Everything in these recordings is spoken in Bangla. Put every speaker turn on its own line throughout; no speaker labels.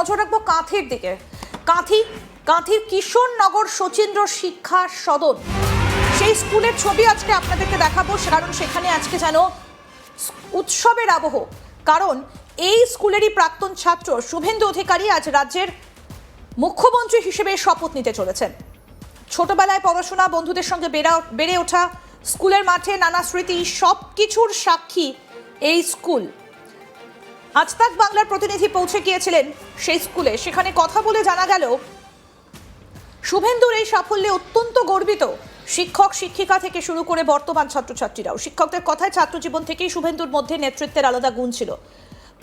নজর রাখবো কাঁথির দিকে। কাঁথির কিশোরনগর শচীন্দ্র শিক্ষা সদন, সেই স্কুলের ছবি আজকে আপনাদেরকে দেখাবো, কারণ সেখানে আজকে যেন উৎসবের আবহ। কারণ এই স্কুলেরই প্রাক্তন ছাত্র শুভেন্দু অধিকারী আজ রাজ্যের মুখ্যমন্ত্রী হিসেবে শপথ নিতে চলেছেন। ছোটবেলায় পড়াশোনা, বন্ধুদের সঙ্গে বেড়ে ওঠা, স্কুলের মাঠে নানা স্মৃতি, সব কিছুর সাক্ষী এই স্কুল। আজ তাক বাংলার প্রতিনিধি পৌঁছে গিয়েছিলেন সেই স্কুলে। সেখানে কথা বলে জানা গেল শুভেন্দুর এই সাফল্যে অত্যন্ত গর্বিত শিক্ষক শিক্ষিকা থেকে শুরু করে বর্তমান ছাত্রছাত্রীরাও। শিক্ষকদের কথায় ছাত্রজীবন থেকেই শুভেন্দুর মধ্যে নেতৃত্বের আলাদা গুণ ছিল।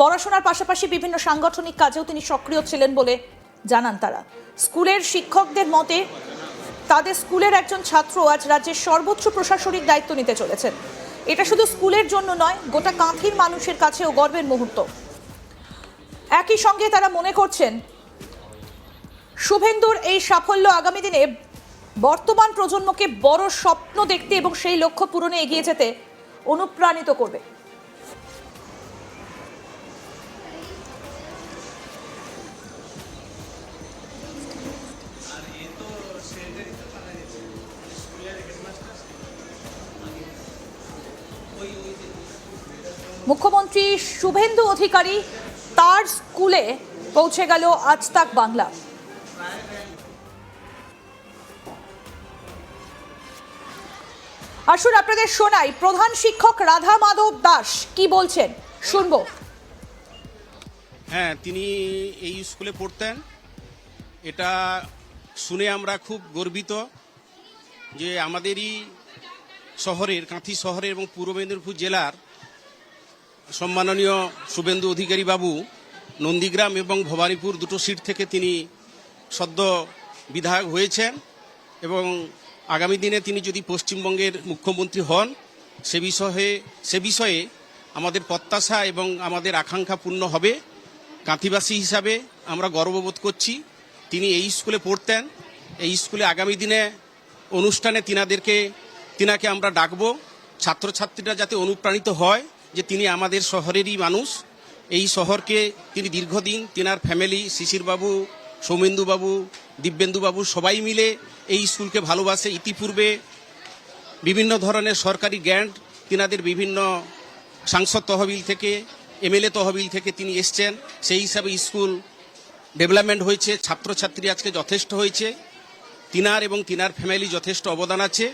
পড়াশোনার পাশাপাশি বিভিন্ন সাংগঠনিক কাজেও তিনি সক্রিয় ছিলেন বলে জানান তারা। স্কুলের শিক্ষকদের মতে তাদের স্কুলের একজন ছাত্র আজ রাজ্যের সর্বোচ্চ প্রশাসনিক দায়িত্ব নিতে চলেছেন। এটা শুধু স্কুলের জন্য নয়, গোটা কাঁথির মানুষের কাছেও গর্বের মুহূর্ত। একই সঙ্গে তারা মনে করছেন শুভেন্দুর এই সাফল্য আগামী দিনে বর্তমান প্রজন্মকে বড় স্বপ্ন দেখতে এবং সেই লক্ষ্য পূরণে এগিয়ে যেতে অনুপ্রাণিত করবে। মুখ্যমন্ত্রী শুভেন্দু অধিকারী তার স্কুলে পৌঁছে গেল আজ তাক বাংলা। আসুন আপনাদের শোনাই প্রধান শিক্ষক রাধা মাধব দাস কি বলছেন, শুনবো।
হ্যাঁ, তিনি এই স্কুলে পড়তেন। এটা শুনে আমরা খুব গর্বিত যে আমাদেরই শহরের, কাঁথি শহরের এবং পূর্ব মেদিনীপুর জেলার সম্মাননীয় শুভেন্দু অধিকারী বাবু নন্দীগ্রাম এবং ভবানীপুর দুটো সিট থেকে তিনি সদ্য বিধায়ক হয়েছেন এবং আগামী দিনে তিনি যদি পশ্চিমবঙ্গের মুখ্যমন্ত্রী হন সে বিষয়ে আমাদের প্রত্যাশা এবং আমাদের আকাঙ্ক্ষা পূর্ণ হবে। কাঁথিবাসী হিসাবে আমরা গর্ববোধ করছি। তিনি এই স্কুলে পড়তেন। এই স্কুলে আগামী দিনে অনুষ্ঠানে তিনাকে আমরা ডাকবো। ছাত্রছাত্রীরা যাতে অনুপ্রাণিত হয় যে তিনি আমাদের শহরেরই মানুষ। এই শহরকে তিনি দীর্ঘদিন তিনার ফ্যামিলি, শিশিরবাবু, সৌমেন্দুবাবু, দিব্যেন্দুবাবু সবাই মিলে এই স্কুলকে ভালোবাসে। ইতিপূর্বে বিভিন্ন ধরনের সরকারি গ্র্যান্ট তিনাদের বিভিন্ন সাংসদ তহবিল থেকে, এমএলএ তহবিল থেকে তিনি এসছেন। সেই হিসাবে স্কুল ডেভেলপমেন্ট হয়েছে, ছাত্রছাত্রী আজকে যথেষ্ট হয়েছে। তিনার এবং তিনার ফ্যামিলি যথেষ্ট অবদান আছে।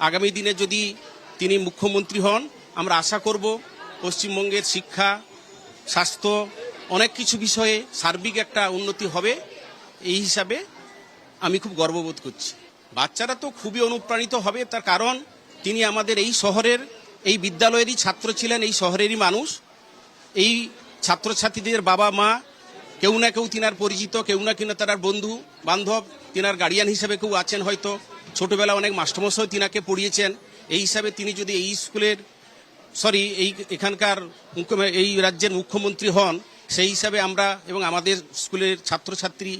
আগামী দিনে যদি তিনি মুখ্যমন্ত্রী হন, আমরা আশা করব পশ্চিমবঙ্গের শিক্ষা, স্বাস্থ্য, অনেক কিছু বিষয়ে সার্বিক একটা উন্নতি হবে। এই হিসাবে আমি খুব গর্ববোধ করছি। বাচ্চারা তো খুবই অনুপ্রাণিত হবে, তার কারণ তিনি আমাদের এই শহরের, এই বিদ্যালয়েরই ছাত্র ছিলেন, এই শহরেরই মানুষ। এই ছাত্রছাত্রীদের বাবা মা কেউ না কেউ তিনার পরিচিত, কেউ না কিনা তার বন্ধু বান্ধব, তিনার গার্ডিয়ান হিসেবে কেউ আছেন। হয়তো ছোটবেলা অনেক মাস্টারমশাই তিনাকে পড়িয়েছেন। এই হিসাবে তিনি যদি এই স্কুলের এখানকার এই রাজ্যের মুখ্যমন্ত্রী হন, সেই হিসাবে আমরা এবং আমাদের স্কুলের ছাত্রছাত্রী,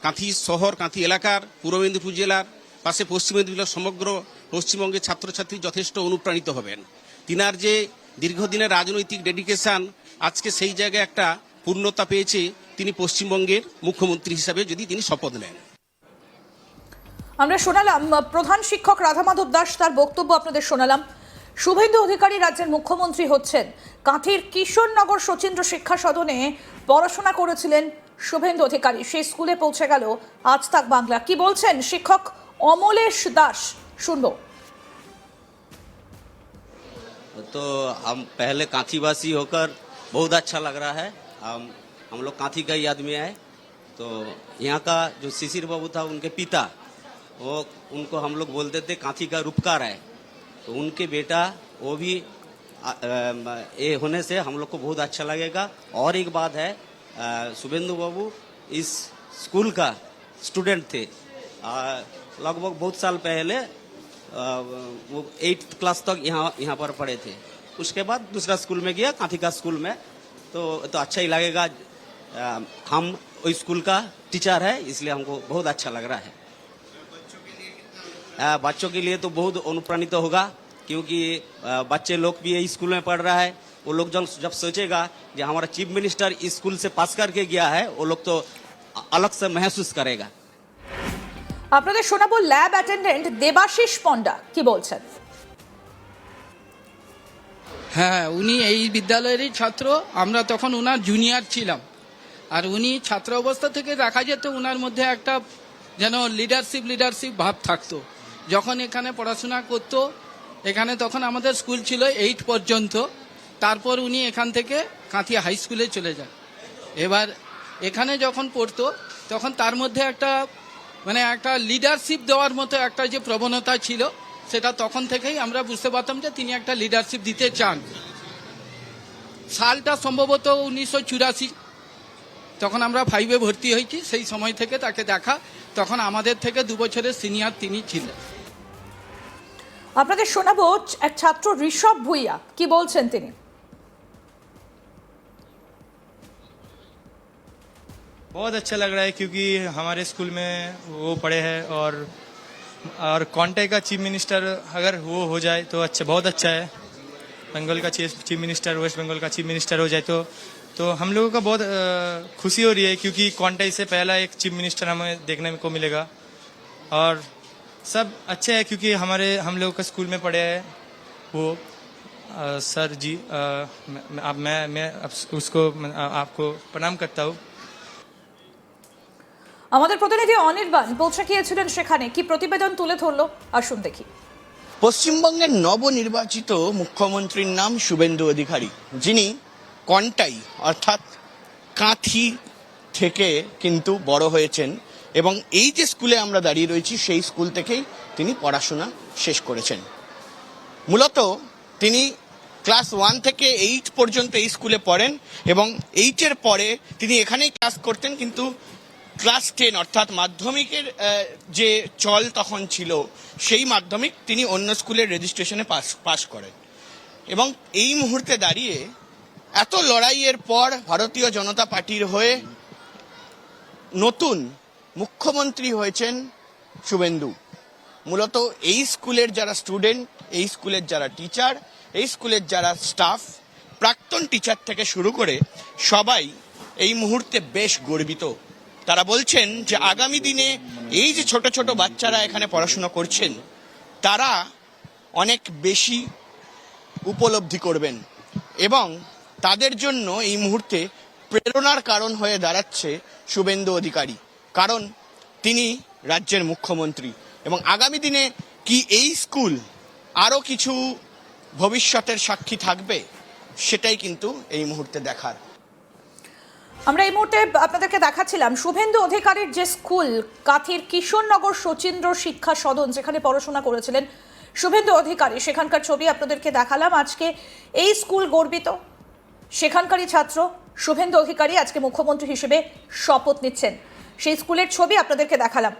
কাঁথি শহর, কাঁথি এলাকার, পূর্ব মেদিনীপুর জেলার পাশে পশ্চিম মেদিনীপুর সমগ্র পশ্চিমবঙ্গের ছাত্রছাত্রী যথেষ্ট অনুপ্রাণিত হবেন। তিনার যে দীর্ঘদিনের রাজনৈতিক ডেডিকেশন আজকে সেই জায়গায় একটা পূর্ণতা পেয়েছে তিনি পশ্চিমবঙ্গের মুখ্যমন্ত্রী হিসাবে যদি তিনি শপথ নেন।
আমরা শোনালাম প্রধান শিক্ষক রাধা মাধব দাস, তার বক্তব্য আপনাদের শোনালাম। শুভেন্দু অধিকারী রাজ্যের মুখ্যমন্ত্রী হচ্ছেন। কাঁথির কিশোরনগর শচীন্দ্র শিক্ষা সদনে পড়াশোনা করেছিলেন শুভেন্দু অধিকারী। সেই স্কুলে পৌঁছে গেল আজ তাক বাংলা। কি বলছেন শিক্ষক অমলেশ দাস, শুনবো।
तो हम पहले कांचीवासी होकर बहुत अच्छा लग रहा है। हम लोग कांची का ही आदमी है। तो यहाँ का जो शिशिर बाबू था, उनके पिता, उनको हम लोग बोलते थे कांची का रूपकार है। तो उनके बेटा वो भी ये होने से हम लोग को बहुत अच्छा लगेगा। और एक बात है, शुभेंदु बाबू इस स्कूल का स्टूडेंट थे। लगभग बहुत साल पहले वो 8th क्लास तक यहाँ पर पढ़े थे। उसके बाद दूसरा स्कूल में गया, कांथी का स्कूल में। तो अच्छा ही लगेगा। हम उस स्कूल का टीचर है, इसलिए हमको बहुत अच्छा लग रहा है। बच्चों के लिए तो बहुत अनुप्राणित होगा, क्योंकि बच्चे लोग भी यही स्कूल में पढ़ रहा है। वो लोग जब सोचेगा कि हमारा चीफ मिनिस्टर इस स्कूल से पास करके गया है, वो लोग तो अलग से महसूस करेगा।
আপনাদের শোনাবো ল্যাব অ্যাটেন্ডেন্ট দেবাশিস পণ্ডা কি বলছেন।
হ্যাঁ, উনি এই বিদ্যালয়েরই ছাত্র। আমরা তখন ওনার জুনিয়র ছিলাম। আর উনি ছাত্র অবস্থা থেকে দেখা যেত ওনার মধ্যে একটা যেন লিডারশিপ ভাব থাকতো। যখন এখানে পড়াশোনা করতো, এখানে তখন আমাদের স্কুল ছিল 8 পর্যন্ত। তারপর উনি এখান থেকে কাঁথি হাই স্কুলে চলে যান। এবার এখানে যখন পড়তো তখন তার মধ্যে একটা একটা লিডারশিপ দেওয়ার মতো একটা যে প্রবণতা ছিল, সেটা তখন থেকেই আমরা বুঝতে পারতাম যে তিনি একটা লিডারশিপ দিতে চান। সালটা সম্ভবত 1984, তখন আমরা 5-এ ভর্তি হয়েছি। সেই সময় থেকে তাকে দেখা, তখন আমাদের থেকে 2 বছরের সিনিয়র তিনি ছিলেন।
আপনাদের শোনাবো এক ছাত্র ঋষভ ভুইয়া কি বলছেন তিনি।
बहुत अच्छा लग रहा है क्योंकि हमारे स्कूल में वो पढ़े हैं और कॉन्टे का चीफ मिनिस्टर अगर वो हो जाए तो अच्छा, बहुत अच्छा है। बंगाल का चीफ मिनिस्टर, वेस्ट बंगाल का चीफ मिनिस्टर हो जाए तो हम लोगों का बहुत खुशी हो रही है क्योंकि कॉन्टे से पहला एक चीफ मिनिस्टर हमें देखने को मिलेगा। और सब अच्छे है क्योंकि हम लोगों का स्कूल में पढ़े हैं वो सर जी। मैं उसको आपको प्रणाम करता हूँ।
আমাদের প্রতিনিধি অনির্বাণ পৌঁছে গিয়েছিলেন সেখানে, কি প্রতিবেদন তুলে ধরলো আসুন দেখি।
পশ্চিমবঙ্গের নবনির্বাচিত মুখ্যমন্ত্রীর নাম শুভেন্দু অধিকারী, যিনি কন্টাই অর্থাৎ কাঁথি থেকে কিন্তু বড় হয়েছেন এবং এই যে স্কুলে আমরা দাঁড়িয়ে রয়েছি সেই স্কুল থেকেই তিনি পড়াশোনা শেষ করেছেন। মূলত তিনি ক্লাস 1 থেকে 8 পর্যন্ত এই স্কুলে পড়েন এবং 8-এর পরে তিনি এখানেই ক্লাস করতেন, কিন্তু ক্লাস 10 অর্থাৎ মাধ্যমিকের যে চল তখন ছিল সেই মাধ্যমিক তিনি অন্য স্কুলের রেজিস্ট্রেশনে পাস করেন এবং এই মুহূর্তে দাঁড়িয়ে এত লড়াইয়ের পর ভারতীয় জনতা পার্টির হয়ে নতুন মুখ্যমন্ত্রী হয়েছেন শুভেন্দু। মূলত এই স্কুলের যারা স্টুডেন্ট, এই স্কুলের যারা টিচার, এই স্কুলের যারা স্টাফ, প্রাক্তন টিচার থেকে শুরু করে সবাই এই মুহূর্তে বেশ গর্বিত। তারা বলছেন যে আগামী দিনে এই যে ছোট ছোট বাচ্চারা এখানে পড়াশোনা করছেন তারা অনেক বেশি উপলব্ধি করবেন এবং তাদের জন্য এই মুহূর্তে প্রেরণার কারণ হয়ে দাঁড়াচ্ছে শুভেন্দু অধিকারী, কারণ তিনি রাজ্যের মুখ্যমন্ত্রী এবং আগামী দিনে কি এই স্কুল আরও কিছু ভবিষ্যতের সাক্ষী থাকবে সেটাই কিন্তু এই মুহূর্তে দেখার।
আমরা এই মুহূর্তে আপনাদেরকে দেখাচ্ছিলাম শুভেন্দু অধিকারীর যে স্কুল কাঁথির কিশোরনগর শচীন্দ্র শিক্ষা সদন, যেখানে পড়াশোনা করেছিলেন শুভেন্দু অধিকারী, সেখানকার ছবি আপনাদেরকে দেখালাম। আজকে এই স্কুল গর্বিত, সেখানকারই ছাত্র শুভেন্দু অধিকারী আজকে মুখ্যমন্ত্রী হিসেবে শপথ নিচ্ছেন, সেই স্কুলের ছবি আপনাদেরকে দেখালাম।